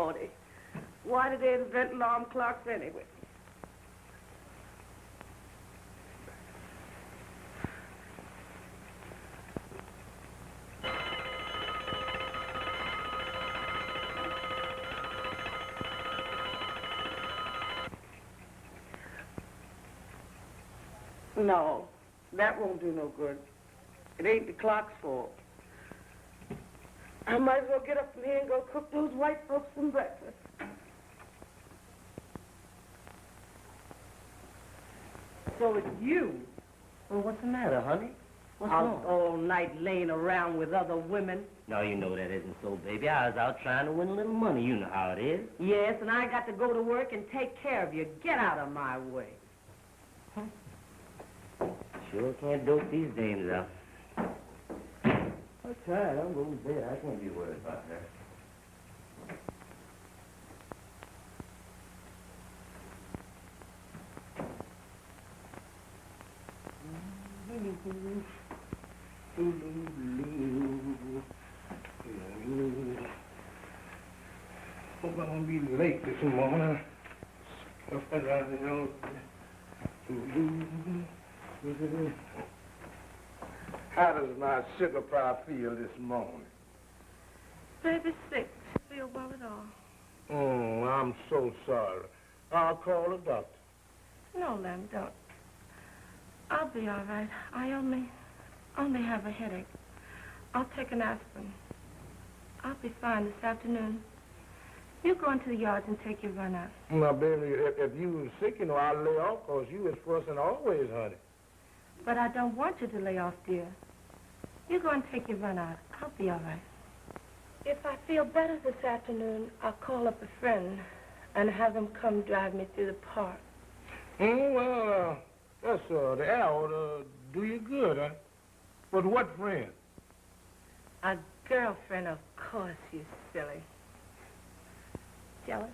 Lordy. Why did they invent alarm clocks anyway? No, that won't do no good. It ain't the clock's fault. I might as well get up from here and go cook those white folks some breakfast. So it's you. Well, what's the matter, honey? What's Out wrong? all night laying around with other women. No, you know that isn't so, baby. I was out trying to win a little money. You know how it is. Yes, and I got to go to work and take care of you. Get out of my way. Sure can't dope these dames out. I'll try it. I'm going to bed. I can't be worried about her. Hope I won't be late this morning. How does my sugar pie feel this morning? Baby's sick. Feel well at all. Oh, I'm so sorry. I'll call the doctor. No, Lem, don't. I'll be all right. I only have a headache. I'll take an aspirin. I'll be fine this afternoon. You go into the yards and take your run out. Now, baby, if you were sick, you know, I'll lay off because you was first and always, honey. But I don't want you to lay off, dear. You go and take your run out. I'll be all right. If I feel better this afternoon, I'll call up a friend and have them come drive me through the park. Well, that's the air ought to do you good, huh? But what friend? A girlfriend, of course, you silly. Jealous?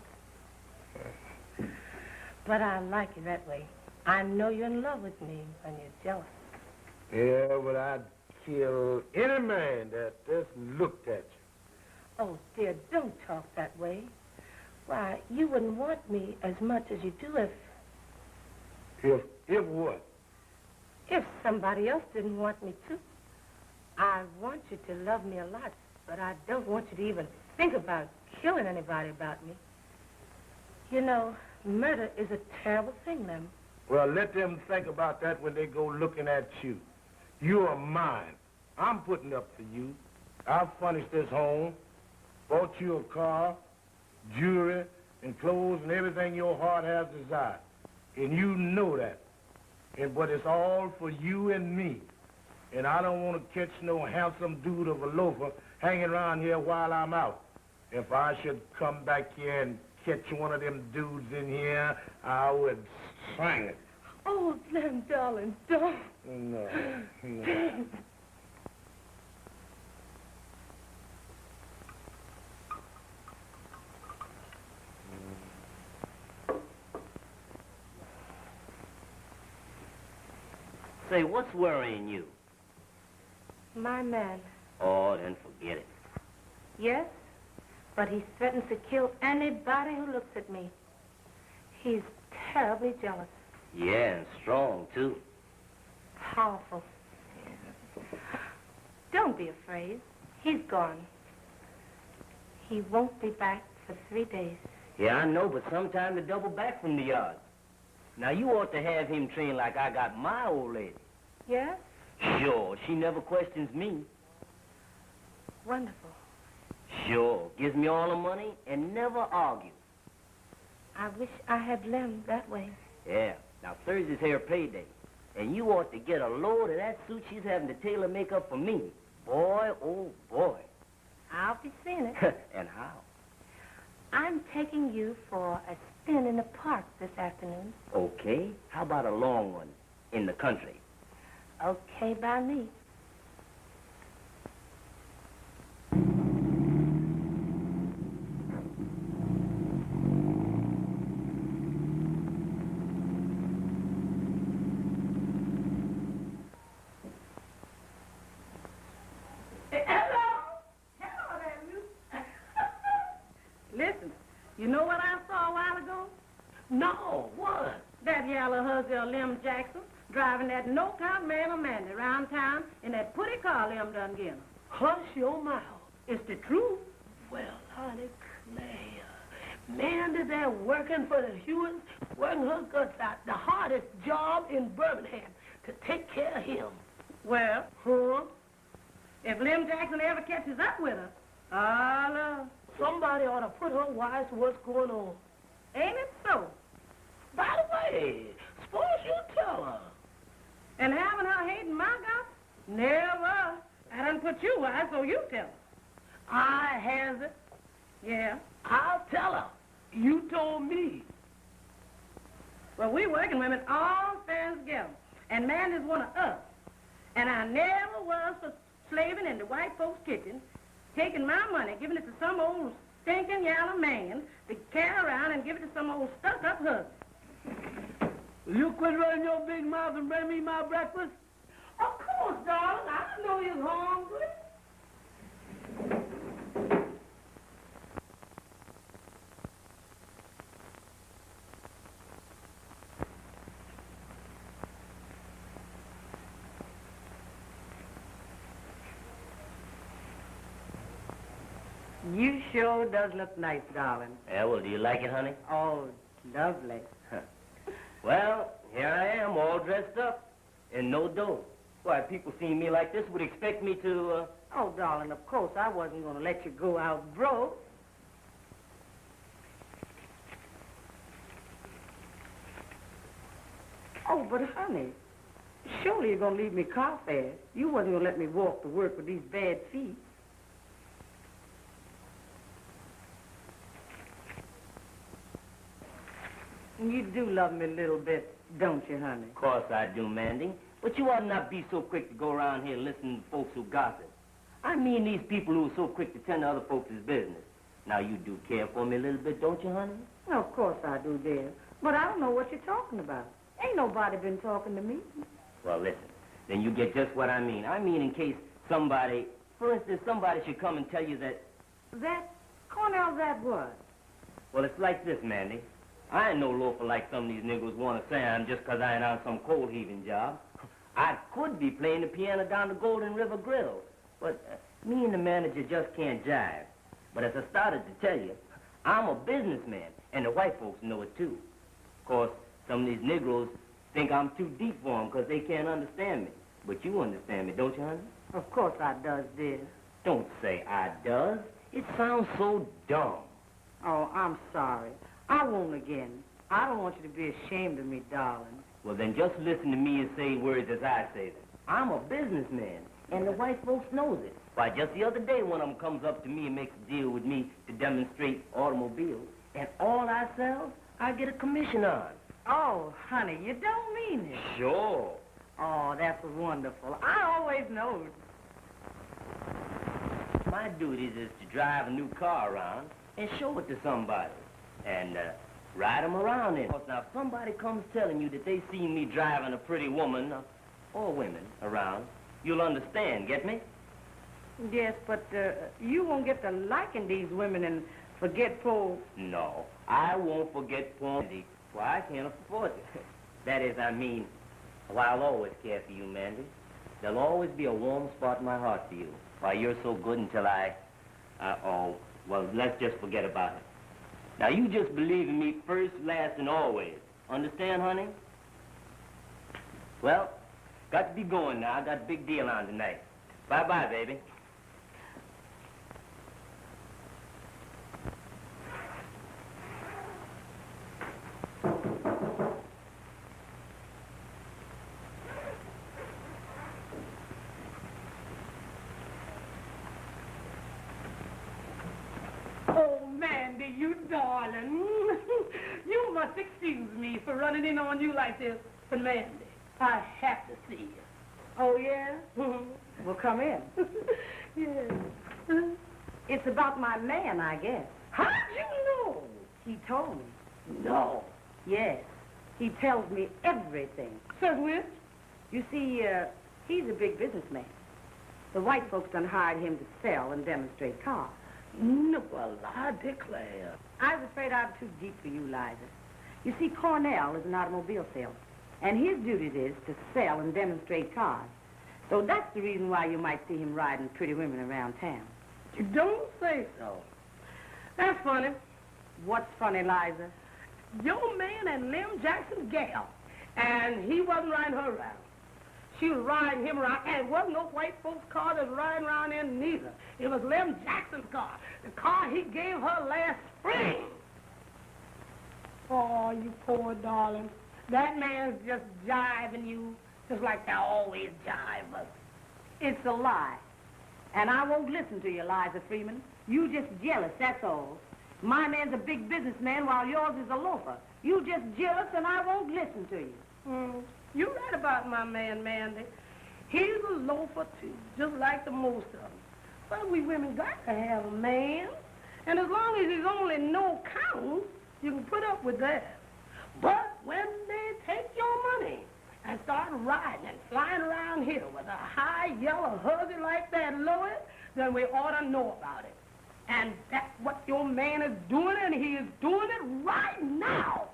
But I like you that way. I know you're in love with me when you're jealous. Yeah, but I'd kill any man that just looked at you. Oh, dear, don't talk that way. Why, you wouldn't want me as much as you do If what? if somebody else didn't want me to. I want you to love me a lot, but I don't want you to even think about killing anybody about me. You know, murder is a terrible thing, Lem. Well, let them think about that when they go looking at you. You are mine. I'm putting up for you. I've furnished this home, bought you a car, jewelry, and clothes and everything your heart has desired. And you know that. But it's all for you and me. And I don't want to catch no handsome dude of a loafer hanging around here while I'm out. If I should come back here and catch one of them dudes in here, I would swing it. Oh, Lem, darling, don't. No. Say, what's worrying you? My man. Oh, then forget it. Yes, but he threatens to kill anybody who looks at me. He's terribly jealous. Yeah, and strong, too. Powerful. Don't be afraid. He's gone. He won't be back for 3 days. Yeah, I know, but sometime to double back from the yard. Now, you ought to have him trained like I got my old lady. Yes? Sure, she never questions me. Wonderful. Sure, gives me all the money and never argues. I wish I had Lem that way. Yeah, now Thursday's her payday. And you ought to get a load of that suit she's having to tailor make up for me. Boy, oh boy. I'll be seeing it. And how? I'm taking you for a spin in the park this afternoon. Okay, how about a long one in the country? Okay by me. Listen, little Lim Jackson driving that no-count man of Mandy around town in that pretty car Lim done give him. Hush your mouth. It's the truth. Well, honey, Claire, Mandy there working for the Hewitts, working her guts out, the hardest job in Birmingham, to take care of him. Well, Huh? if Lim Jackson ever catches up with her, oh, Lord. Somebody ought to put her wise to what's going on. Ain't it so? By the way, suppose you tell her. And having her hating my guts? Never. I done put you wise, so you tell her. I has it. Yeah. I'll tell her. You told me. Well, we working women all stand together, and Mandy's one of us. And I never was for slaving in the white folks' kitchen, taking my money, giving it to some old stinking yellow man to carry around and give it to some old stuck-up husband. Will you quit running your big mouth and bring me my breakfast? Of course, darling. I didn't know you was hungry. You sure does look nice, darling. Yeah, well, do you like it, honey? Oh, lovely. Well, here I am, all dressed up, and no dough. Why, people seeing me like this would expect me to, Oh, darling, of course, I wasn't going to let you go out broke. Oh, but honey, surely you're going to leave me car fare. You wasn't going to let me walk to work with these bad feet. You do love me a little bit, don't you, honey? Of course I do, Mandy. But you ought not be so quick to go around here listening to folks who gossip. I mean these people who are so quick to tend to other folks' business. Now, you do care for me a little bit, don't you, honey? Well, of course I do, dear. But I don't know what you're talking about. Ain't nobody been talking to me. Well, listen, then you get just what I mean. I mean in case somebody, for instance, somebody should come and tell you that... That, Cornell, that what? Well, it's like this, Mandy. I ain't no loafer like some of these niggers want to say I am just 'cause I ain't on some coal-heaving job. I could be playing the piano down the Golden River Grill, but me and the manager just can't jive. But as I started to tell you, I'm a businessman, and the white folks know it, too. Of course, some of these Negroes think I'm too deep for them 'cause they can't understand me. But you understand me, don't you, honey? Of course I does, dear. Don't say I does. It sounds so dumb. Oh, I'm sorry. I won't again. I don't want you to be ashamed of me, darling. Well, then just listen to me and say words as I say them. I'm a businessman, and the white folks knows it. Why, just the other day, one of them comes up to me and makes a deal with me to demonstrate automobiles, and all I sell, I get a commission on. Oh, honey, you don't mean it. Sure. Oh, that's wonderful. I always knowed. My duty is to drive a new car around and show it to somebody, and ride them around in it. Now, if somebody comes telling you that they seen me driving a pretty woman, or women, around, you'll understand, get me? Yes, but you won't get to liking these women and forget poor... No, I won't forget poor Mandy. Why, I can't afford it. That is, I mean, well, I'll always care for you, Mandy. There'll always be a warm spot in my heart for you. Why, you're so good until oh, well, let's just forget about it. Now, you just believe in me first, last, and always. Understand, honey? Well, got to be going now. I got a big deal on tonight. Bye-bye, baby. Mandy, you darling. You must excuse me for running in on you like this. But Mandy, I have to see you. Oh, yeah? Well, come in. Yes. It's about my man, I guess. How'd you know? He told me. No. Yes. He tells me everything. Says which? You see, he's a big businessman. The white folks done hired him to sell and demonstrate cars. No, well, I declare. I was afraid I'm too deep for you, Liza. You see, Cornell is an automobile salesman. And his duty is to sell and demonstrate cars. So that's the reason why you might see him riding pretty women around town. You don't say so. That's funny. What's funny, Liza? Your man and Lem Jackson's gal, and he wasn't riding her around. She was riding him around, and it wasn't no white folks' car that was riding around in neither. It was Lem Jackson's car, the car he gave her last spring. Oh, you poor darling. That man's just jiving you, just like they always jive us. It's a lie. And I won't listen to you, Liza Freeman. You just jealous, that's all. My man's a big businessman while yours is a loafer. You just jealous and I won't listen to you. You're right about my man, Mandy. He's a loafer, too, just like the most of them. But we women got to have a man. And as long as he's only no count, you can put up with that. But when they take your money and start riding and flying around here with a high yellow huggy like that, Louis, then we ought to know about it. And that's what your man is doing, and he is doing it right now.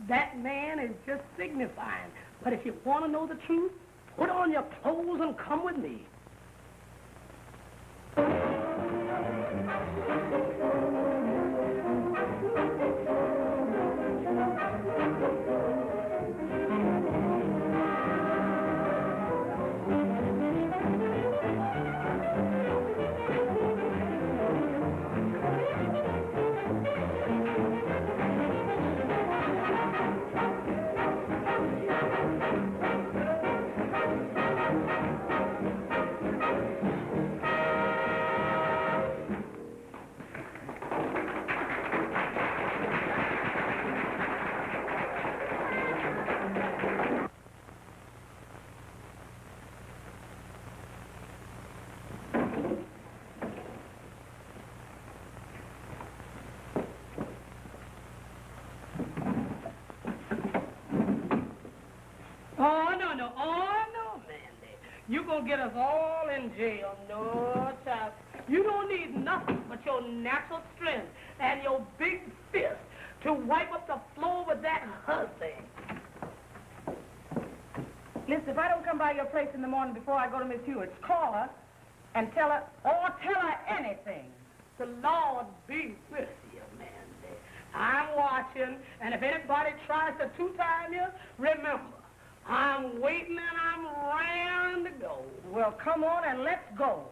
That man is just signifying. But if you want to know the truth, put on your clothes and come with me. You're going to get us all in jail. No, child. You don't need nothing but your natural strength and your big fist to wipe up the floor with that hussy. Listen, if I don't come by your place in the morning before I go to Miss Hewitt's, call her and tell her anything. The Lord be with you, Mandy. I'm watching, and if anybody tries to two-time you, remember, I'm waiting and I'm raring to go. Well, come on and let's go.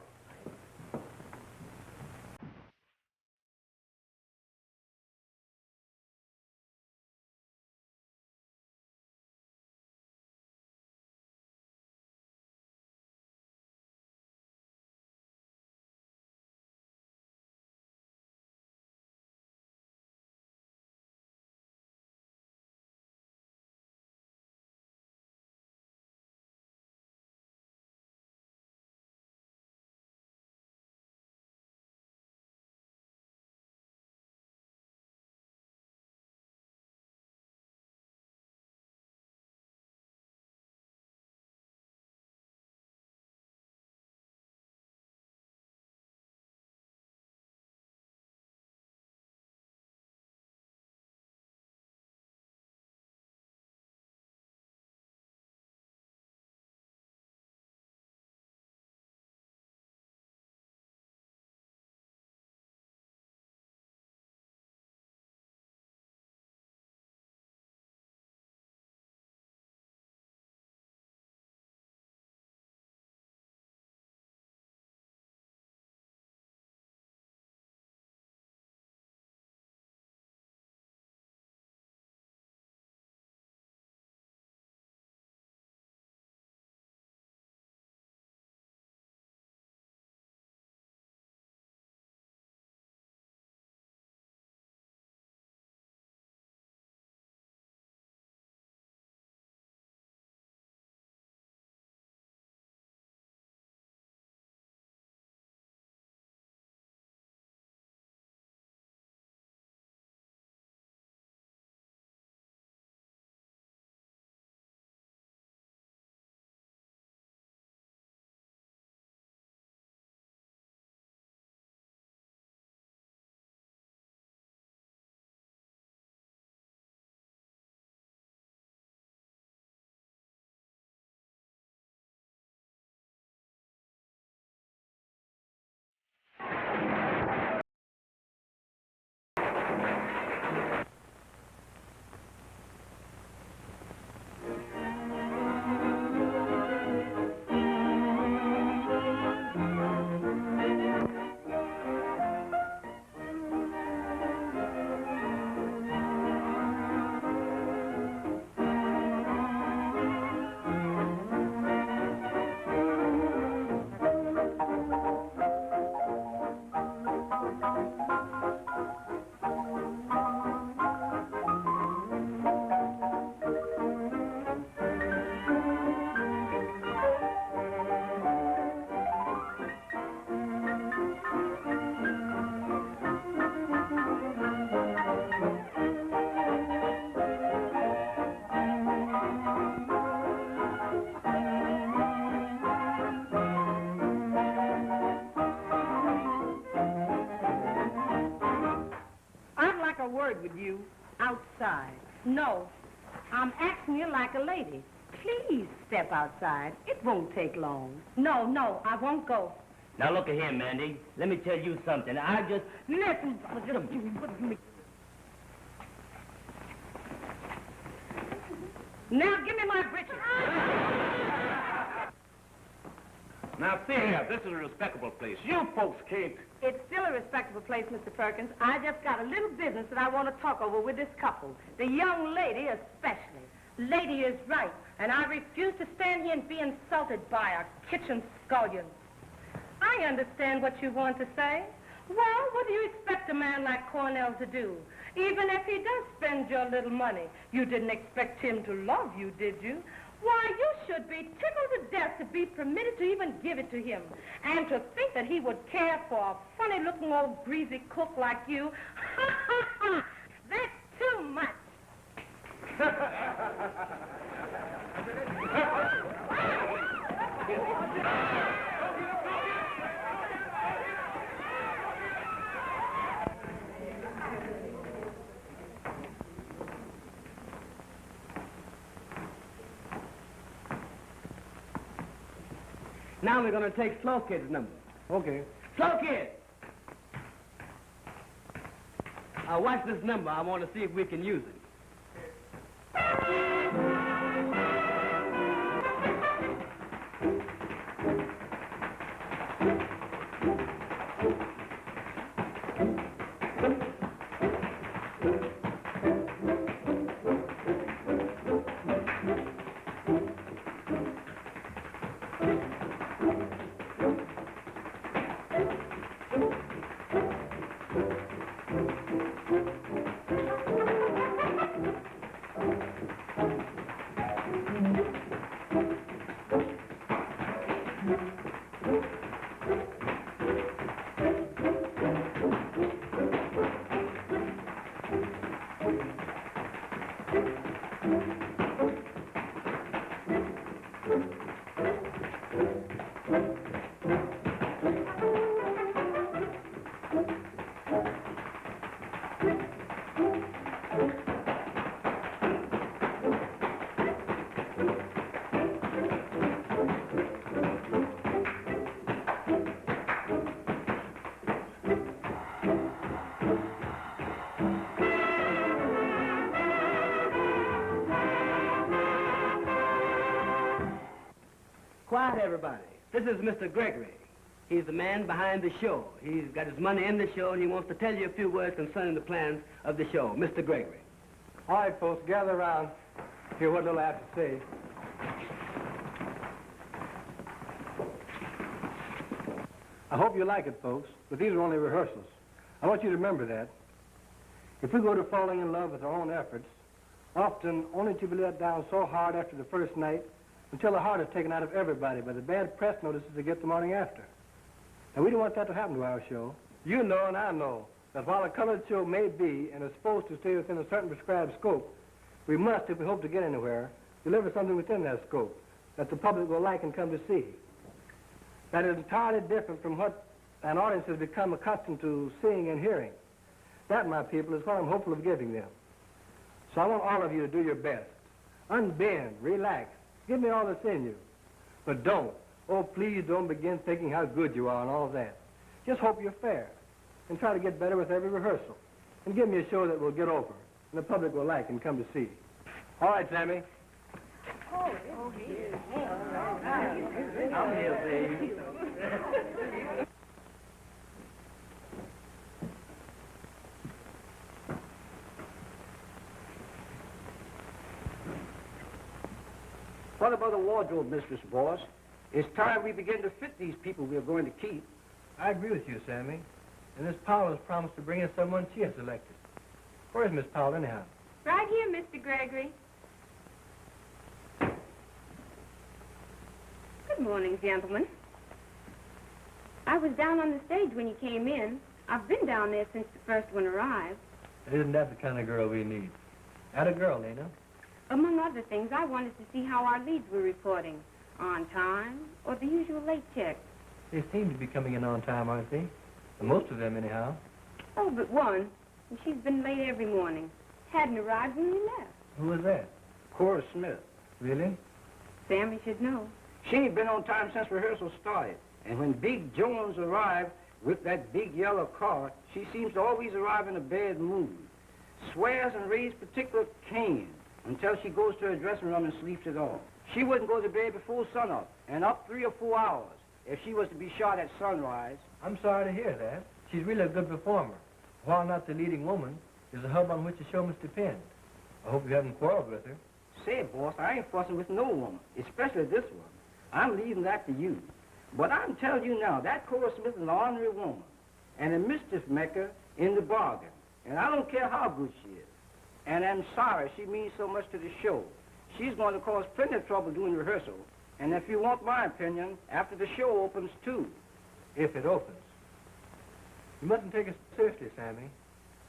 No. I'm asking you like a lady. Please step outside. It won't take long. No, I won't go. Now, look at here, Mandy. Let me tell you something. I just... Listen, now give me my breeches. Now, see here, this is a respectable place. You folks can't... It's still a respectable place, Mr. Perkins. I just got a little business that I want to talk over with this couple. The young lady especially. Lady is right, and I refuse to stand here and be insulted by a kitchen scullion. I understand what you want to say. Well, what do you expect a man like Cornell to do? Even if he does spend your little money, you didn't expect him to love you, did you? Why, you should be tickled to death to be permitted to even give it to him. And to think that he would care for a funny-looking old greasy cook like you. That's too much. Now we're going to take Slow Kid's number. Okay. Slow Kid! Watch this number. I want to see if we can use it. Quiet, everybody. This is Mr. Gregory. He's the man behind the show. He's got his money in the show, and he wants to tell you a few words concerning the plans of the show. Mr. Gregory. All right, folks, gather around. Hear what little I have to say. I hope you like it, folks, but these are only rehearsals. I want you to remember that. If we go to falling in love with our own efforts, often only to be let down so hard after the first night until the heart is taken out of everybody by the bad press notices they get the morning after. And we don't want that to happen to our show. You know and I know that while a colored show may be and is supposed to stay within a certain prescribed scope, we must, if we hope to get anywhere, deliver something within that scope that the public will like and come to see. That is entirely different from what an audience has become accustomed to seeing and hearing. That, my people, is what I'm hopeful of giving them. So I want all of you to do your best. Unbend, relax, give me all that's in you. But don't, oh, please don't begin thinking how good you are and all that. Just hope you're fair and try to get better with every rehearsal. And give me a show that will get over and the public will like and come to see. All right, Sammy. I'm here, baby. What about a wardrobe, Mistress Boss? It's time we begin to fit these people we are going to keep. I agree with you, Sammy. And Miss Powell has promised to bring in someone she has selected. Where's Miss Powell, anyhow? Right here, Mr. Gregory. Good morning, gentlemen. I was down on the stage when you came in. I've been down there since the first one arrived. Isn't that the kind of girl we need? That a girl, Lena. Among other things, I wanted to see how our leads were reporting. On time, or the usual late check. They seem to be coming in on time, aren't they? Most of them, anyhow. Oh, but one. And she's been late every morning. Hadn't arrived when we left. Who is that? Cora Smith. Really? Sammy should know. She ain't been on time since rehearsal started. And when Big Jones arrived with that big yellow car, she seems to always arrive in a bad mood. Swears and raised particular Cain until she goes to her dressing room and sleeps it off. She wouldn't go to bed before sunup, and up 3 or 4 hours if she was to be shot at sunrise. I'm sorry to hear that. She's really a good performer. While not the leading woman, is a hub on which the show must depend. I hope you haven't quarreled with her. Say, boss, I ain't fussing with no woman, especially this one. I'm leaving that to you. But I'm telling you now, that Cora Smith is an ornery woman and a mischief maker in the bargain. And I don't care how good she is. And I'm sorry she means so much to the show. She's going to cause plenty of trouble doing rehearsal. And if you want my opinion, after the show opens, too. If it opens. You mustn't take it seriously, Sammy.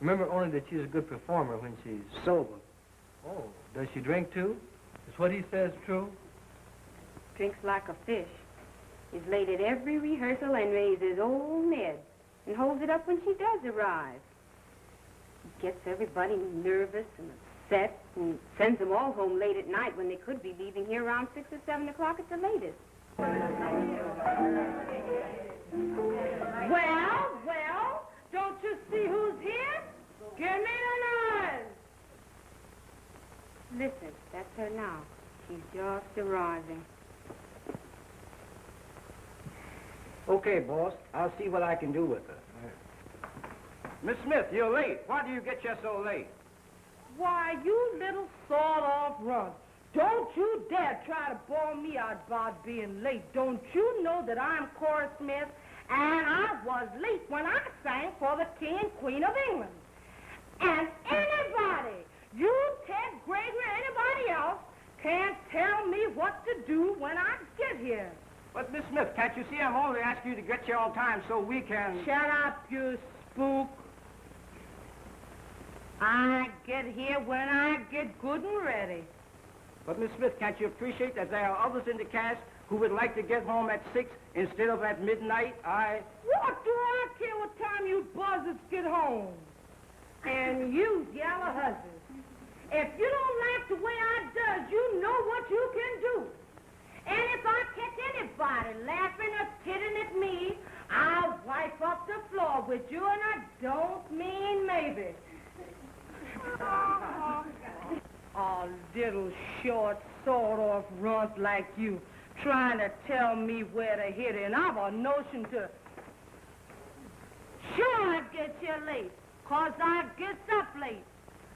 Remember only that she's a good performer when she's... Sober. Oh, does she drink, too? Is what he says true? Drinks like a fish. He's late at every rehearsal and raises old Ned and holds it up when she does arrive. He gets everybody nervous and upset and sends them all home late at night when they could be leaving here around 6 or 7 o'clock at the latest. Well, don't you see who's here? Give me an eye. Listen, that's her now. She's just arriving. Okay, boss. I'll see what I can do with her. Miss Smith, you're late. Why do you get you so late? Why, you little sawed-off runt. Don't you dare try to bawl me out about being late. Don't you know that I'm Cora Smith, and I was late when I sang for the King and Queen of England. And anybody, you, Ted, Gregory, anybody else, can't tell me what to do when I get here. But, Miss Smith, can't you see I'm only asking you to get here on time so we can... Shut up, you spook. I get here when I get good and ready. But, Miss Smith, can't you appreciate that there are others in the cast who would like to get home at 6 instead of at midnight? What do I care what time you buzzards get home? And you yellow hussies, if you don't like the way I does, you know what you can do. And if I catch anybody laughing or kidding at me, I'll wipe up the floor with you, and I don't mean maybe. A little short, sawed-off runt like you trying to tell me where to hit it, and I've a notion to... Sure, I get you late, 'cause I gets up late.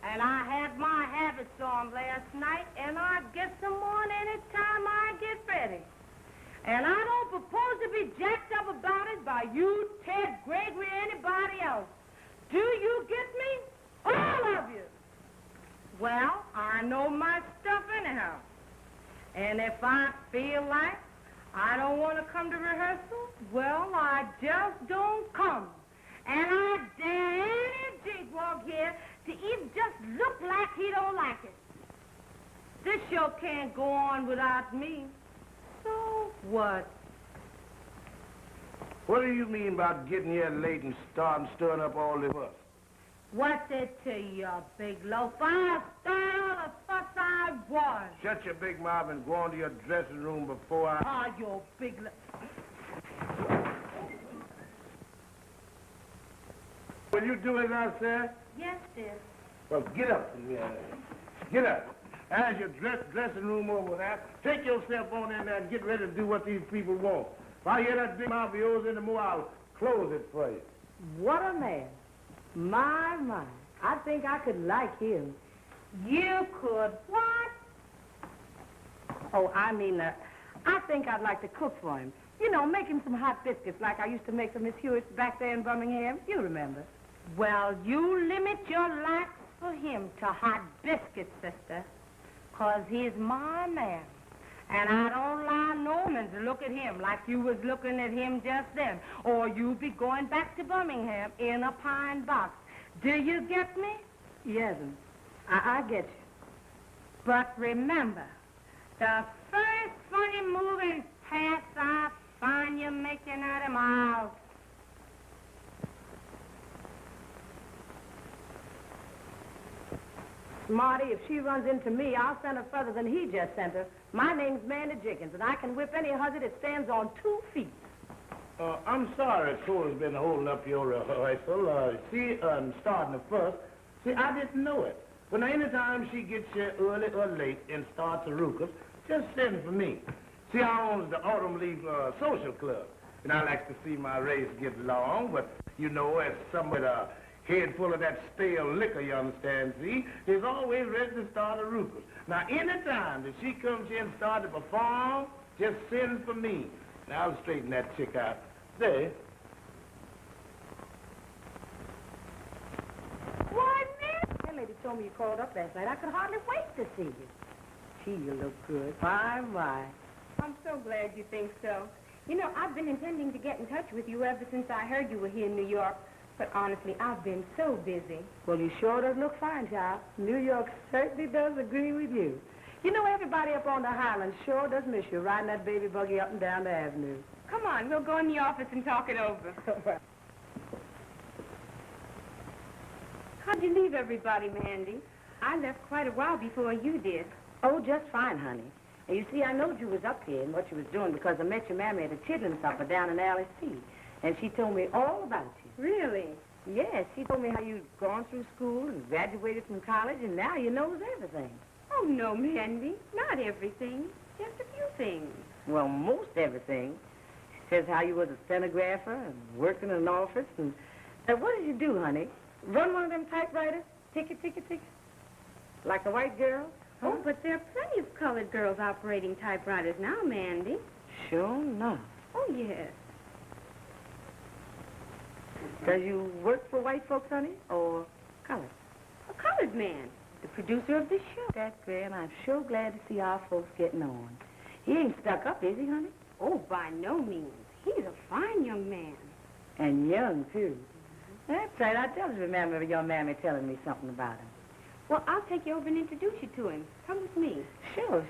And I had my habits on last night, and I get some on any time I get ready. And I don't propose to be jacked up about it by you, Ted, Gregory, anybody else. Do you get me? All of you. Well, I know my stuff anyhow. And if I feel like I don't want to come to rehearsal, well, I just don't come. And I dare any jigwog here to even just look like he don't like it. This show can't go on without me. So what? What do you mean about getting here late and stirring up all this fuss? What's it to you, big loaf? I'll start all the fuss I want. Shut your big mouth and go on to your dressing room before I... Ah, you big loaf. Will you do it now, sir? Yes, dear. Well, get up. Get up. As your dressing room over there, take yourself on in there and get ready to do what these people want. If I hear that big mouth of yours anymore, I'll close it for you. What a man. My. I think I could like him. You could what? Oh, I mean, I think I'd like to cook for him. You know, make him some hot biscuits like I used to make for Miss Hewitt back there in Birmingham. You remember. Well, you limit your likes for him to hot biscuits, sister, 'cause he's my man. And I don't allow no man to look at him like you was looking at him just then, or you'll be going back to Birmingham in a pine box. Do you get me? Yes, I get you. But remember, the first funny moving pass I find you making at him, I'll... Smarty, if she runs into me, I'll send her further than he just sent her. My name's Mandy Jenkins, and I can whip any hussy that stands on 2 feet. I'm sorry Cora's been holding up your rehearsal. Starting the first. See, I didn't know it. But any time she gets here early or late and starts a ruckus, just send for me. See, I own the Autumn Leaf Social Club, and I like to see my race get along, but you know, as someone with a head full of that stale liquor, you understand, see, is always ready to start a ruckus. Now, any time that she comes here and starts to perform, just send for me. Now, I'll straighten that chick out. There. Why, man? That lady told me you called up last night. I could hardly wait to see you. Gee, you look good. My. I'm so glad you think so. You know, I've been intending to get in touch with you ever since I heard you were here in New York. But honestly, I've been so busy. Well, you sure does look fine, child. New York certainly does agree with you. You know, everybody up on the Highlands sure does miss you riding that baby buggy up and down the avenue. Come on, we'll go in the office and talk it over. How'd you leave everybody, Mandy? I left quite a while before you did. Oh, just fine, honey. And you see, I knowed you was up here and what you was doing because I met your mammy at a chitlin supper down in Alley C. And she told me all about you. Really? Yes, she told me how you'd gone through school and graduated from college, and now you knows everything. Oh, no, Mandy. Not everything. Just a few things. Well, most everything. She says how you was a stenographer and worked in an office. And what did you do, honey? Run one of them typewriters? Ticket. Like a white girl? Huh? Oh, but there are plenty of colored girls operating typewriters now, Mandy. Sure enough. Oh, yes. Does you work for white folks, honey, or colored? A colored man, the producer of this show. That's great, and I'm sure glad to see our folks getting on. He ain't stuck up, is he, honey? Oh, by no means. He's a fine young man. And young, too. That's right. I just remember your mammy telling me something about him. Well, I'll take you over and introduce you to him. Come with me. Sure.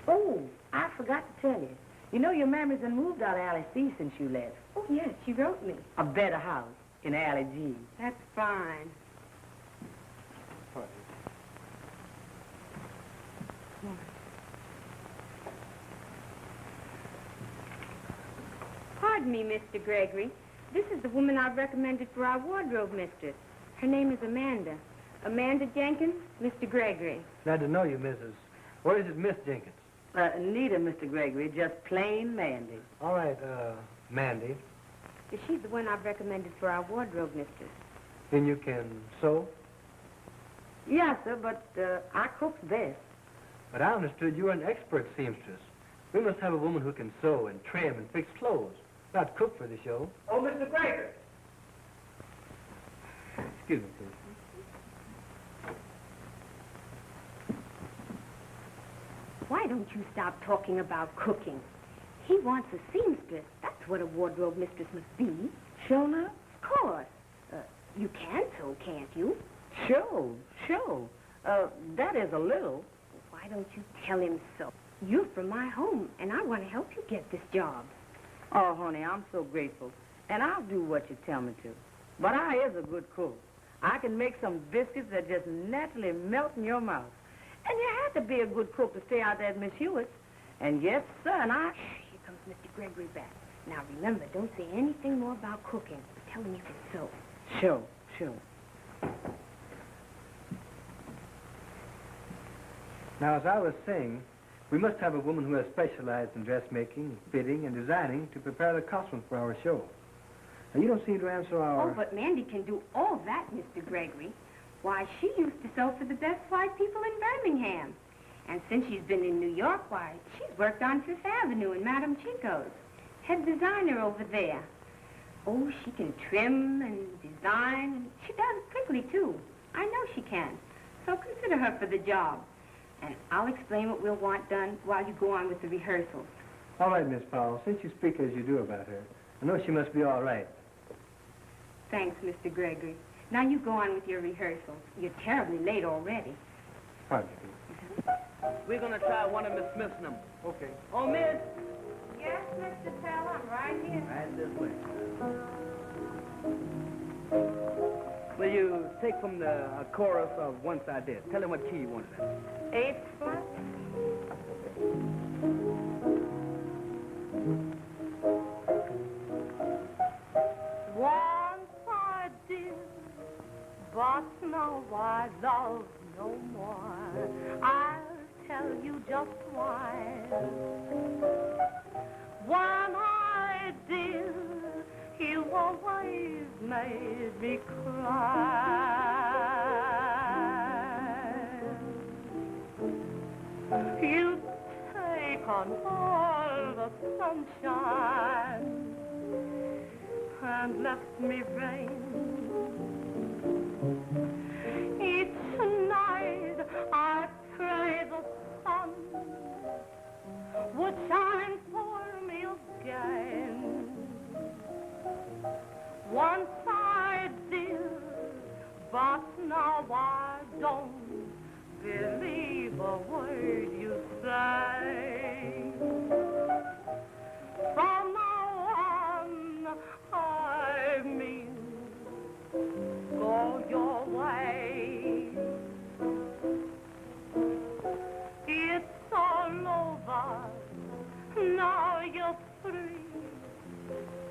Oh, I forgot to tell you. You know your mammy's done moved out of Alley C since you left. Oh, yes, she wrote me. A better house in Alley G. That's fine. Pardon me, Mr. Gregory. This is the woman I've recommended for our wardrobe mistress. Her name is Amanda. Amanda Jenkins, Mr. Gregory. Glad to know you, Mrs. What is it, Miss Jenkins? Neither, Mr. Gregory, just plain Mandy. All right, Mandy. She's the one I've recommended for our wardrobe mistress. Then you can sew? Yes, sir, but I cook's best. But I understood you were an expert seamstress. We must have a woman who can sew and trim and fix clothes, not cook for the show. Oh, Mr. Gregory. Excuse me, please. Why don't you stop talking about cooking? He wants a seamstress. That's what a wardrobe mistress must be. Sure now? Of course. You can sew, can't you? Sure. That is a little. Why don't you tell him so? You're from my home, and I want to help you get this job. Oh, honey, I'm so grateful. And I'll do what you tell me to. But I is a good cook. I can make some biscuits that just naturally melt in your mouth. And you have to be a good cook to stay out there at Miss Hewitt's. And yes, sir, and I... Here comes Mr. Gregory back. Now, remember, don't say anything more about cooking. Tell him you can sew. Sure. Now, as I was saying, we must have a woman who has specialized in dressmaking, fitting, and designing to prepare the costumes for our show. Now, you don't seem to answer our... Oh, but Mandy can do all that, Mr. Gregory. Why, she used to sew for the best white people in Birmingham. And since she's been in New York, why, she's worked on Fifth Avenue in Madame Chico's. Head designer over there. Oh, she can trim and design, and she does it quickly, too. I know she can. So consider her for the job. And I'll explain what we'll want done while you go on with the rehearsals. All right, Miss Powell, since you speak as you do about her, I know she must be all right. Thanks, Mr. Gregory. Now you go on with your rehearsals. You're terribly late already. Pardon me. We're going to try one of Miss Smith's numbers. Okay. Oh, Miss. Yes, Mr. Tell, I'm right here. Right this way. Will you take from the chorus of Once I Did? Tell him what key you wanted in. Eighth flat. Once I did, but now I love no more. I'll tell you just why. When I did, you always made me cry. You take on all the sunshine and left me rain. Each night I pray the sun would shine for me again. Once I did, but now I don't believe a word you say. From now on, I mean, go your way. It's all over, now you're free.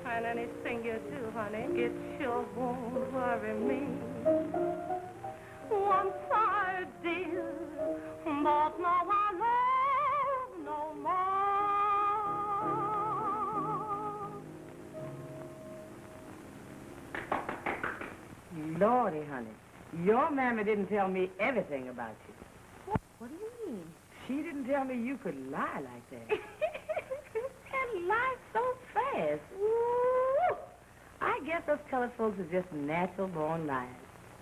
And anything you do, honey, it sure won't worry me. Once I did, but now I love no more. Lordy, honey, your mammy didn't tell me everything about you. What do you mean? She didn't tell me you could lie like that. And lie so fast. Ooh, I guess us colored folks are just natural-born liars.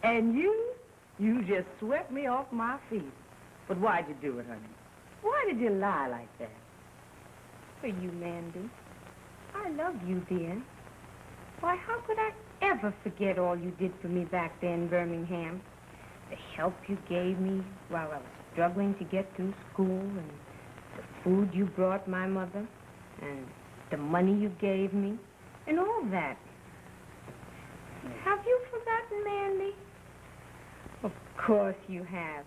And you just swept me off my feet. But why'd you do it, honey? Why did you lie like that? For you, Mandy. I love you, dear. Why, how could I ever forget all you did for me back there in Birmingham? The help you gave me while I was struggling to get through school, and the food you brought my mother, and the money you gave me, and all that. Have you forgotten, Mandy? Of course you have.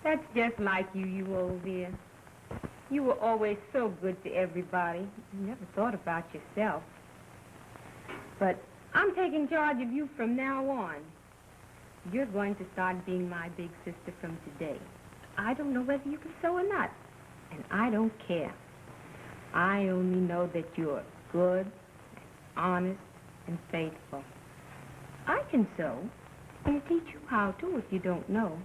That's just like you old dear. You were always so good to everybody. You never thought about yourself. But I'm taking charge of you from now on. You're going to start being my big sister from today. I don't know whether you can sew or not, and I don't care. I only know that you're good, and honest, and faithful. I can sew. I'll teach you how to if you don't know.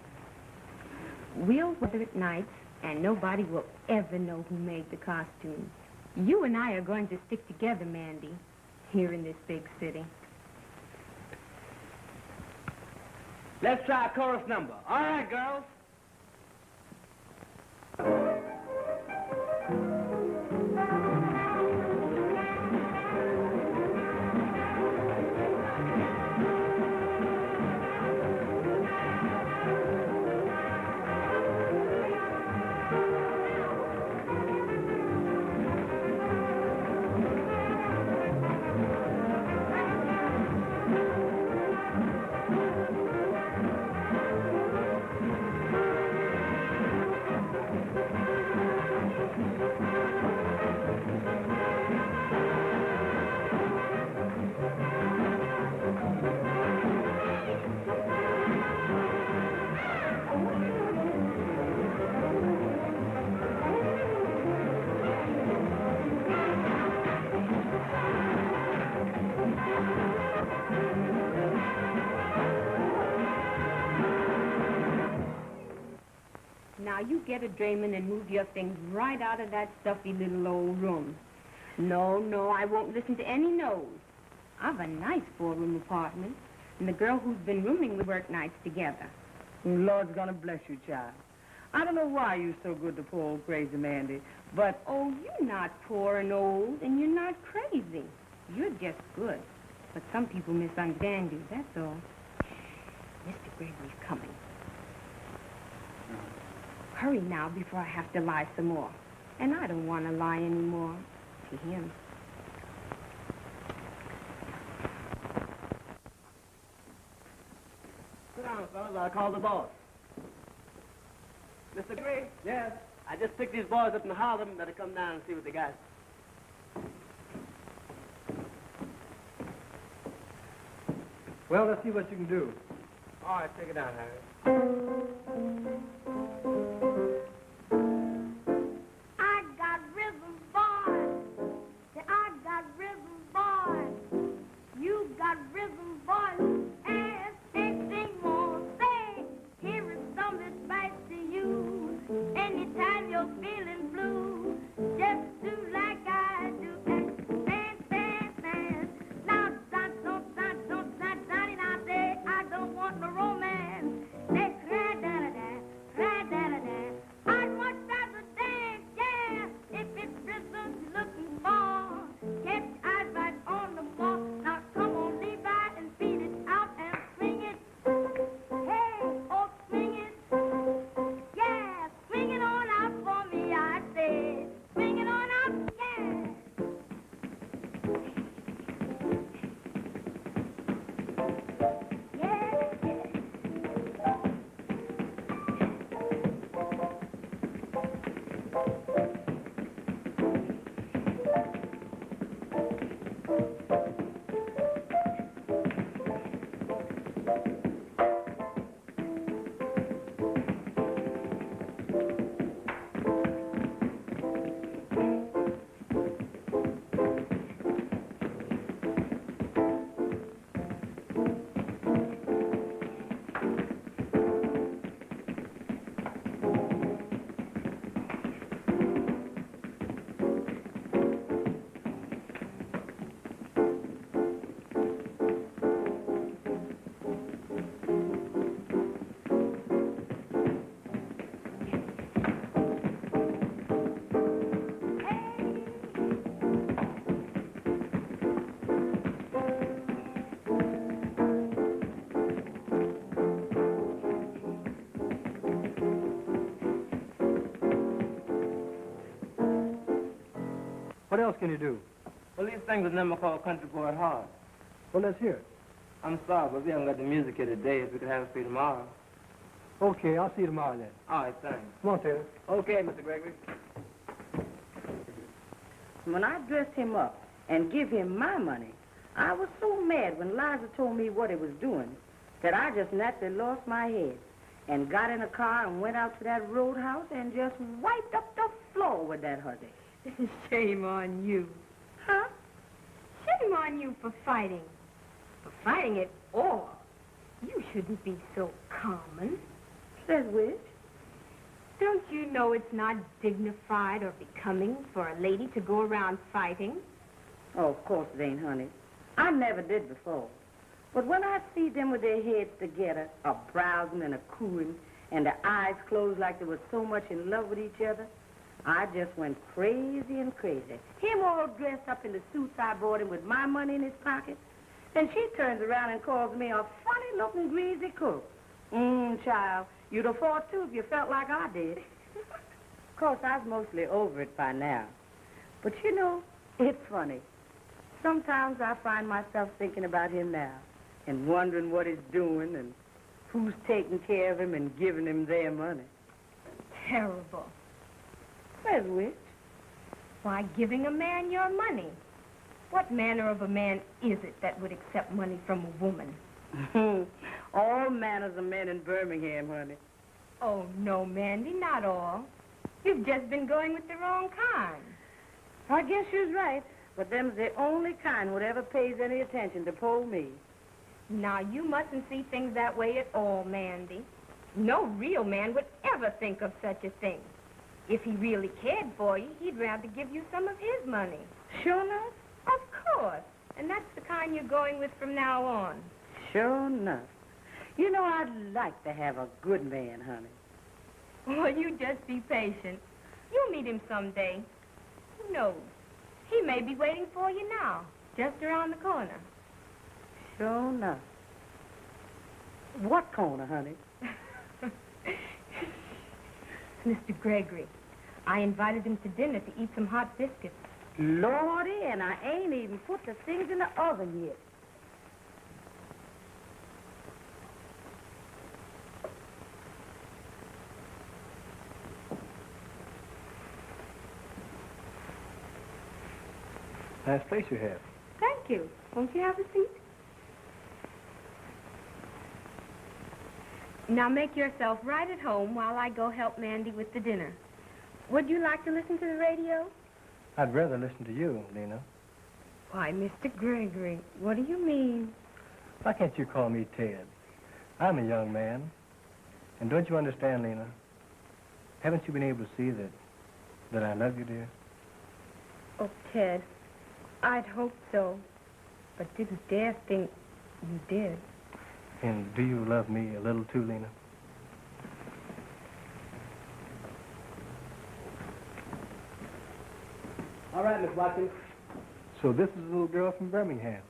We'll weather at nights, and nobody will ever know who made the costumes. You and I are going to stick together, Mandy, here in this big city. Let's try a chorus number. All right, girls. Now, you get a Draymond and move your things right out of that stuffy little old room. No, I won't listen to any no's. I've a nice four-room apartment, and the girl who's been rooming with work nights together. Lord's gonna bless you, child. I don't know why you're so good to poor old crazy Mandy, but... Oh, you're not poor and old, and you're not crazy. You're just good. But some people misunderstand you, that's all. Mr. Gregory's coming. Hurry now before I have to lie some more. And I don't want to lie anymore to him. fellas. I'll call the boss. Mr. Gray? Yes. I just picked these boys up in Harlem. Better come down and see what they got. Well, let's see what you can do. All right, take it down, Harry. I got rhythm, boy. Say, I got rhythm, boy. You got rhythm, boy. Ask anything more. Say, here is some advice to you. Anytime you're feeling blue, just do like I do. And dance, dance, dance. Now, don't, now, say, I don't want no romance. They cry, da-da-da, cry, da-da-da. I'd much rather dance, yeah, if it's rhythm you're looking for. Get your eyes right on the ball. Now, come on, Levi, and beat it out and swing it. Hey, oh, swing it. Yeah, swing it on out for me, I say. Swing it on out, yeah. Yeah, yeah. What else can you do? Well, these things are never called country boy at heart. Well, let's hear it. I'm sorry, but we haven't got the music here today. If we could have it for you tomorrow. Okay, I'll see you tomorrow then. All right, thanks. Come on, Taylor. Okay, Mr. Gregory. When I dressed him up and give him my money, I was so mad when Liza told me what he was doing that I just naturally lost my head and got in a car and went out to that roadhouse and just wiped up the floor with that hussy. Shame on you. Huh? Shame on you for fighting. For fighting at all. You shouldn't be so common. Says which? Don't you know it's not dignified or becoming for a lady to go around fighting? Oh, of course it ain't, honey. I never did before. But when I see them with their heads together, a browsing and a cooing, and their eyes closed like they were so much in love with each other, I just went crazy and crazy. Him all dressed up in the suits I bought him with my money in his pocket. Then she turns around and calls me a funny-looking greasy cook. Child, you'd have fought too if you felt like I did. Of course, I was mostly over it by now. But you know, it's funny. Sometimes I find myself thinking about him now and wondering what he's doing and who's taking care of him and giving him their money. Terrible. Says which? Why, giving a man your money. What manner of a man is it that would accept money from a woman? All manners of men in Birmingham, honey. Oh, no, Mandy, not all. You've just been going with the wrong kind. I guess you're right. But them's the only kind whatever pays any attention to poor me. Now, you mustn't see things that way at all, Mandy. No real man would ever think of such a thing. If he really cared for you, he'd rather give you some of his money. Sure enough? Of course. And that's the kind you're going with from now on. Sure enough. You know, I'd like to have a good man, honey. Well, you just be patient. You'll meet him someday. Who knows? He may be waiting for you now, just around the corner. Sure enough. What corner, honey? Mr. Gregory. I invited him to dinner to eat some hot biscuits. Lordy, and I ain't even put the things in the oven yet. Nice place you have. Thank you. Won't you have a seat? Now make yourself right at home while I go help Mandy with the dinner. Would you like to listen to the radio? I'd rather listen to you, Lena. Why, Mr. Gregory, what do you mean? Why can't you call me Ted? I'm a young man. And don't you understand, Lena? Haven't you been able to see that I love you, dear? Oh, Ted, I'd hoped so, but didn't dare think you did. And do you love me a little too, Lena? All right, Miss Watkins. So this is a little girl from Birmingham.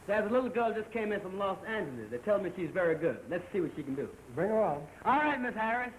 There's a little girl just came in from Los Angeles. They tell me she's very good. Let's see what she can do. Bring her on. All right, Miss Harris.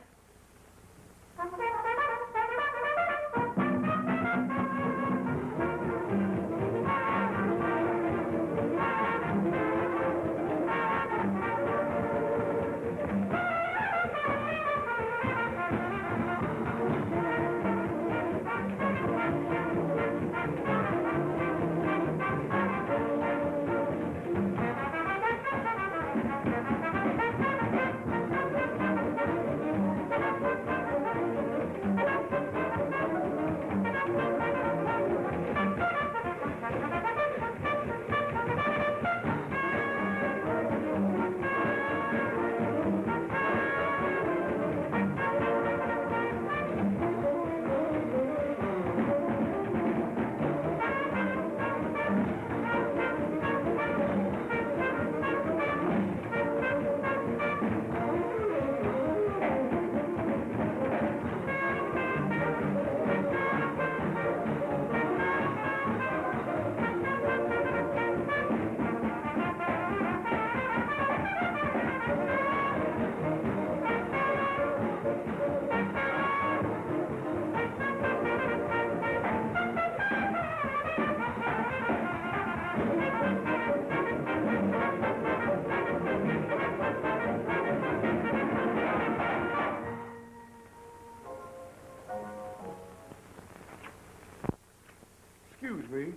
Excuse me.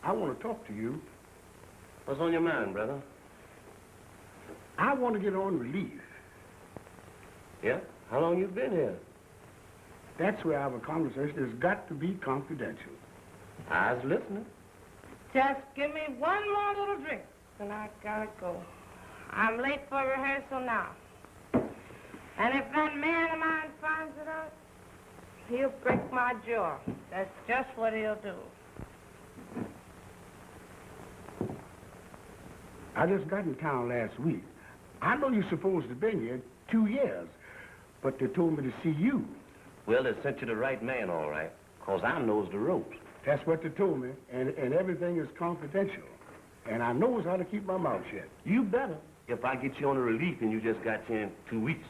I want to talk to you. What's on your mind, brother? I want to get on relief. Yeah? How long you been here? That's where our conversation has got to be confidential. I was listening. Just give me one more little drink, and I gotta go. I'm late for rehearsal now. And if that man of mine finds it out, he'll break my jaw. That's just what he'll do. I just got in town last week. I know you're supposed to have been here 2 years, but they told me to see you. Well, they sent you the right man, all right, 'cause I knows the ropes. That's what they told me, and everything is confidential. And I knows how to keep my mouth shut. You better. If I get you on a relief and you just got here in 2 weeks.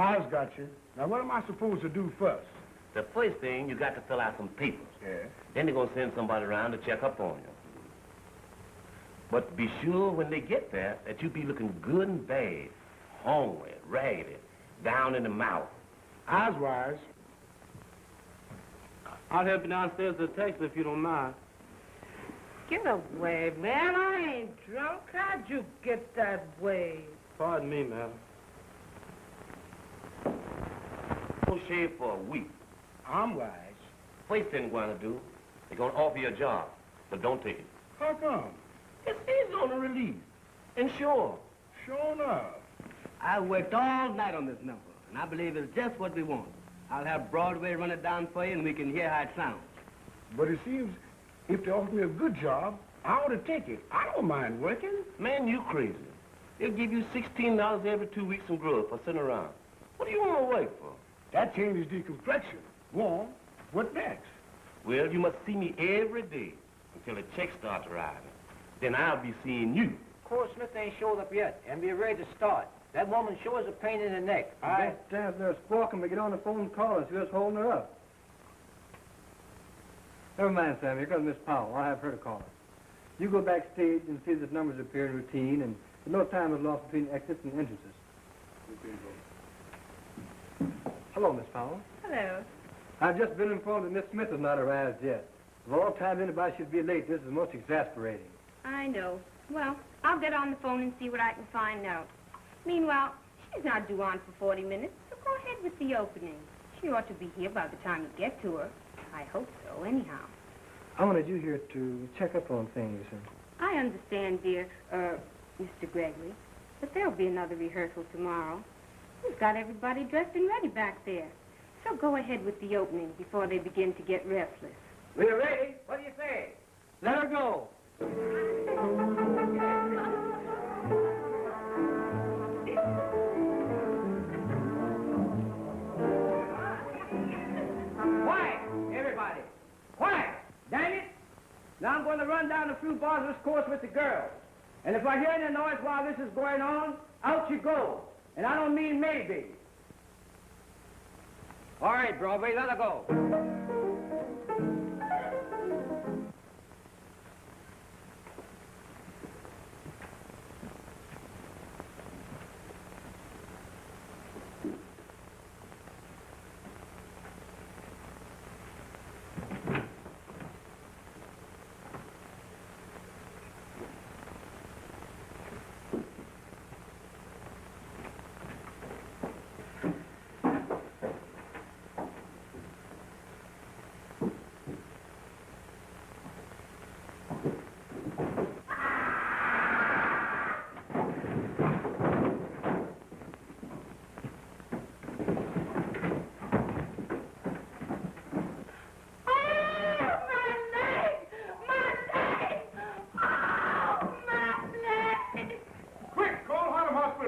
I've got you. Now, what am I supposed to do first? The first thing, you got to fill out some papers. Yeah. Then they're going to send somebody around to check up on you. But be sure when they get there that you be looking good and bad, hungry, raggedy, down in the mouth. Eyes wise. I'll help you downstairs to the taxi if you don't mind. Get away, man. I ain't drunk. How'd you get that way? Pardon me, ma'am. Don't shave for a week. I'm wise. First thing they're going to do, they're going to offer you a job, but don't take it. How come? It's easy on the release. And sure. Sure enough. I worked all night on this number, and I believe it's just what we want. I'll have Broadway run it down for you, and we can hear how it sounds. But it seems if they offer me a good job, I ought to take it. I don't mind working. Man, you crazy. They'll give you $16 every 2 weeks in grub for sitting around. What do you want to work for? That changes the complexion. Well, what next? Well, you must see me every day until the check starts arriving. Then I'll be seeing you. Cora Smith ain't showed up yet, and we're ready to start. That woman sure is a pain in the neck. I stand there squawking to get on the phone and call her. She was holding her up. Never mind, Sam. Here comes Miss Powell. I'll have her to call her. You go backstage and see that numbers appear in routine, and no time is lost between exits and entrances. Hello, Miss Powell. Hello. I've just been informed that Miss Smith has not arrived yet. Of all times anybody should be late, this is most exasperating. I know. Well, I'll get on the phone and see what I can find out. Meanwhile, she's not due on for 40 minutes, so go ahead with the opening. She ought to be here by the time you get to her. I hope so, anyhow. I wanted you here to check up on things. I understand, dear, Mr. Gregory, but there'll be another rehearsal tomorrow. We've got everybody dressed and ready back there. So go ahead with the opening before they begin to get restless. We're ready. What do you say? Let her go. Quiet, everybody. Quiet. Damn it. Now I'm going to run down a few bars of this course with the girls. And if I hear any noise while this is going on, out you go. And I don't mean maybe. All right, Broadway, let her go.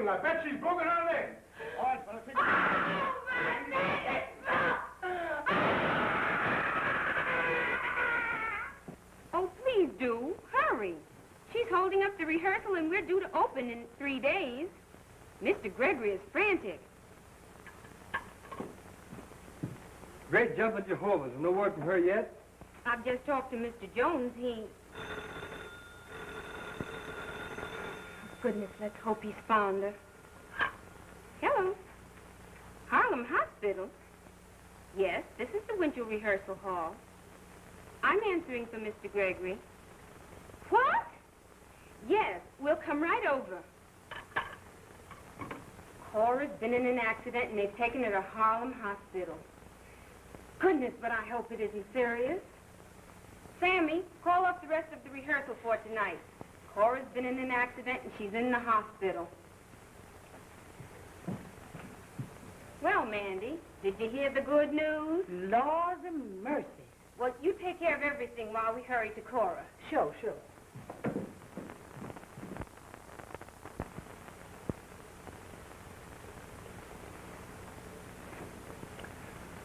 I bet she's broken her leg. All right, fellas, take Oh, please do. Hurry. She's holding up the rehearsal and we're due to open in 3 days. Mr. Gregory is frantic. Great jump at Jehovah's. No word from her yet? I've just talked to Mr. Jones. Goodness, let's hope he's found her. Hello. Harlem Hospital? Yes, this is the winter rehearsal hall. I'm answering for Mr. Gregory. What? Yes, we'll come right over. Cora's been in an accident and they've taken her to Harlem Hospital. Goodness, but I hope it isn't serious. Sammy, call up the rest of the rehearsal for tonight. Cora's been in an accident and she's in the hospital. Well, Mandy, did you hear the good news? Laws of mercy. Well, you take care of everything while we hurry to Cora. Sure.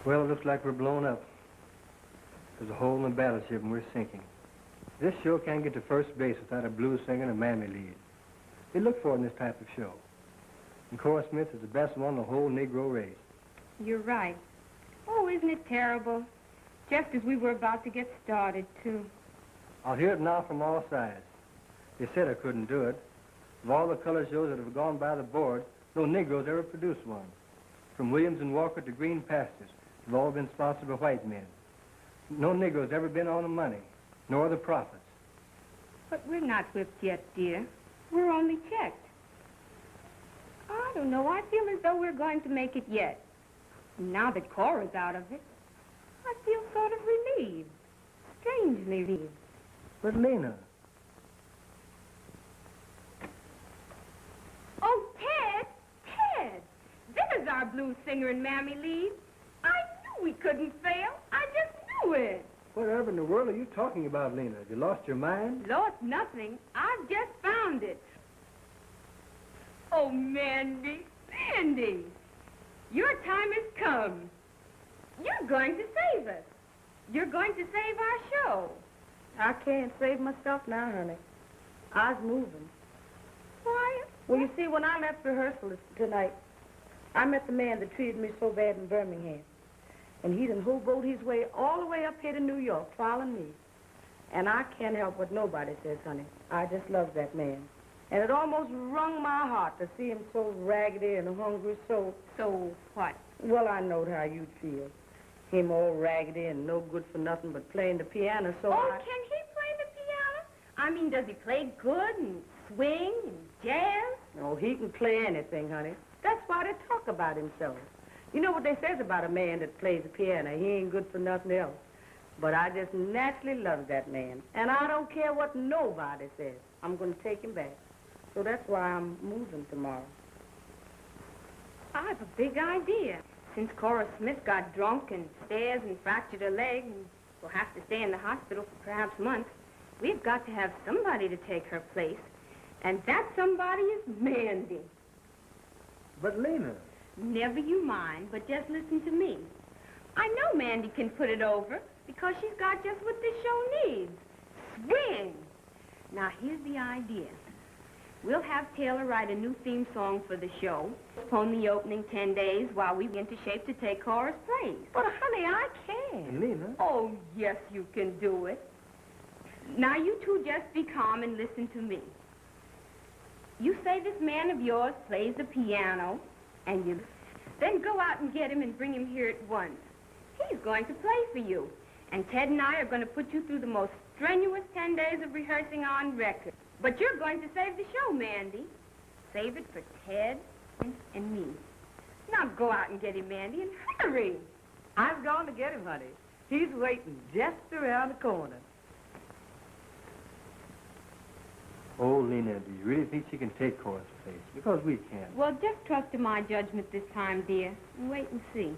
Well, it looks like we're blown up. There's a hole in the battleship and we're sinking. This show can't get to first base without a blues singer and a mammy lead. They look for it in this type of show. And Cora Smith is the best one in the whole Negro race. You're right. Oh, isn't it terrible? Just as we were about to get started, too. I'll hear it now from all sides. They said I couldn't do it. Of all the color shows that have gone by the board, no Negroes ever produced one. From Williams and Walker to Green Pastures, they've all been sponsored by white men. No Negro's ever been on the money, nor the profits. But we're not whipped yet, dear. We're only checked. I don't know. I feel as though we're going to make it yet. Now that Cora's out of it, I feel sort of relieved. Strangely relieved. But Lena... Oh, Ted! Ted! There's our blues singer and Mammy Lee. I knew we couldn't fail. I just knew it. Whatever in the world are you talking about, Lena? Have you lost your mind? Lost nothing. I've just found it. Oh, Mandy, Mandy, your time has come. You're going to save us. You're going to save our show. I can't save myself now, honey. I was moving. Why? Well, you see, when I left rehearsal tonight, I met the man that treated me so bad in Birmingham. And he done hoboed his way all the way up here to New York, following me. And I can't help what nobody says, honey. I just love that man. And it almost wrung my heart to see him so raggedy and hungry, so... So what? Well, I knowed how you'd feel. Him all raggedy and no good for nothing but playing the piano, so Oh, can he play the piano? I mean, does he play good and swing and jazz? Oh, he can play anything, honey. That's why they talk about himself. You know what they says about a man that plays the piano? He ain't good for nothing else. But I just naturally love that man. And I don't care what nobody says. I'm going to take him back. So that's why I'm moving tomorrow. I have a big idea. Since Cora Smith got drunk and stairs and fractured her leg and will have to stay in the hospital for perhaps months, we've got to have somebody to take her place. And that somebody is Mandy. But Lena... Never you mind, but just listen to me. I know Mandy can put it over because she's got just what this show needs. Swing! Now, here's the idea. We'll have Taylor write a new theme song for the show, postpone the opening 10 days while we get into shape to take Cora's place. But, honey, I can. Lena... Oh, yes, you can do it. Now, you two just be calm and listen to me. You say this man of yours plays the piano, and you then go out and get him and bring him here at once. He's going to play for you. And Ted and I are going to put you through the most strenuous 10 days of rehearsing on record. But you're going to save the show, Mandy. Save it for Ted and me. Now go out and get him, Mandy, and hurry. I'm going to get him, honey. He's waiting just around the corner. Oh, Lena, do you really think she can take Cora's place? Because we can't. Well, just trust to my judgment this time, dear, and wait and see.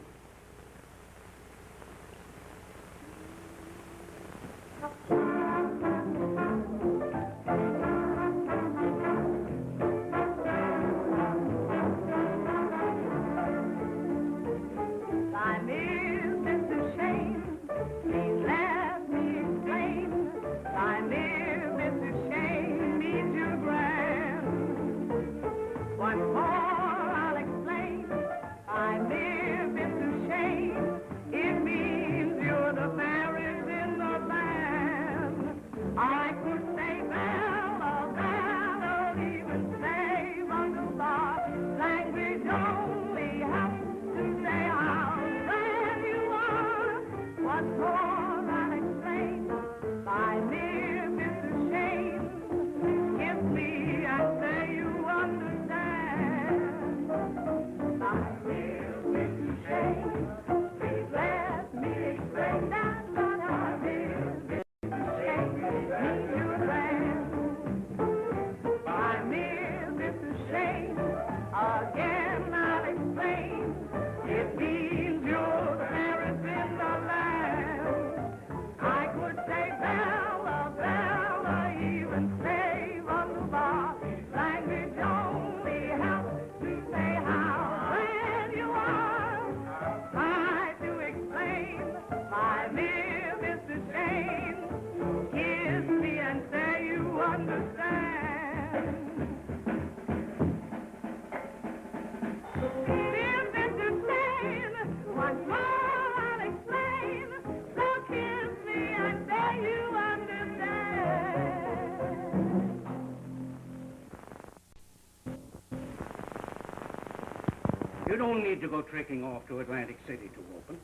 You don't need to go trekking off to Atlantic City to open.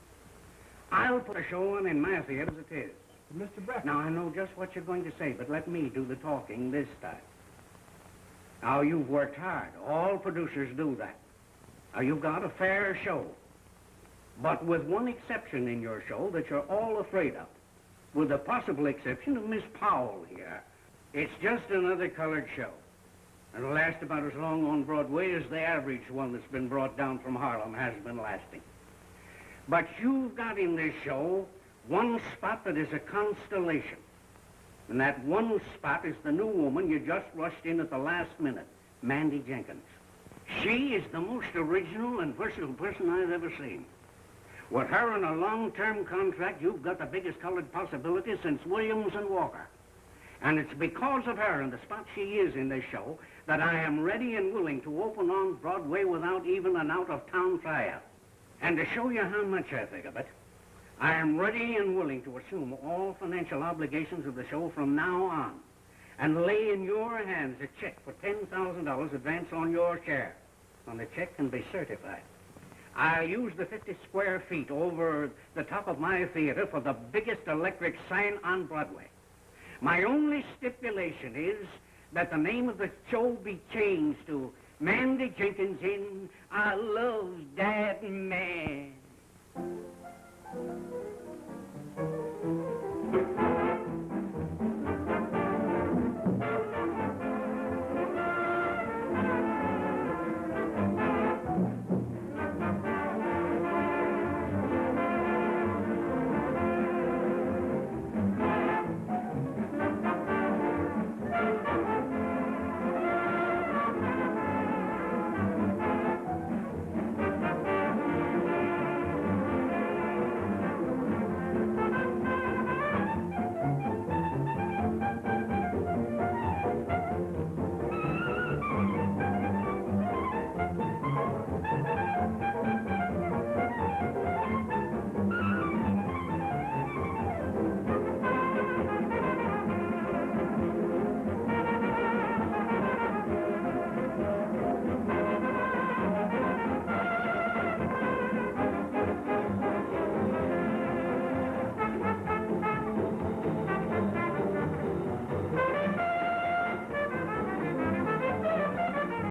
I'll put a show on in my theater as it is. Mr. Brackett. Now, I know just what you're going to say, but let me do the talking this time. Now, you've worked hard. All producers do that. Now, you've got a fair show. But with one exception in your show that you're all afraid of. With the possible exception of Miss Powell here. It's just another colored show. It'll last about as long on Broadway as the average one that's been brought down from Harlem has been lasting. But you've got in this show one spot that is a constellation. And that one spot is the new woman you just rushed in at the last minute, Mandy Jenkins. She is the most original and versatile person I've ever seen. With her on a long-term contract, you've got the biggest colored possibility since Williams and Walker. And it's because of her and the spot she is in this show that I am ready and willing to open on Broadway without even an out-of-town tryout. And to show you how much I think of it, I am ready and willing to assume all financial obligations of the show from now on and lay in your hands a check for $10,000 advance on your share. And the check can be certified. I'll use the 50 square feet over the top of my theater for the biggest electric sign on Broadway. My only stipulation is that the name of the show be changed to Mandy Jenkins in I Love That Man.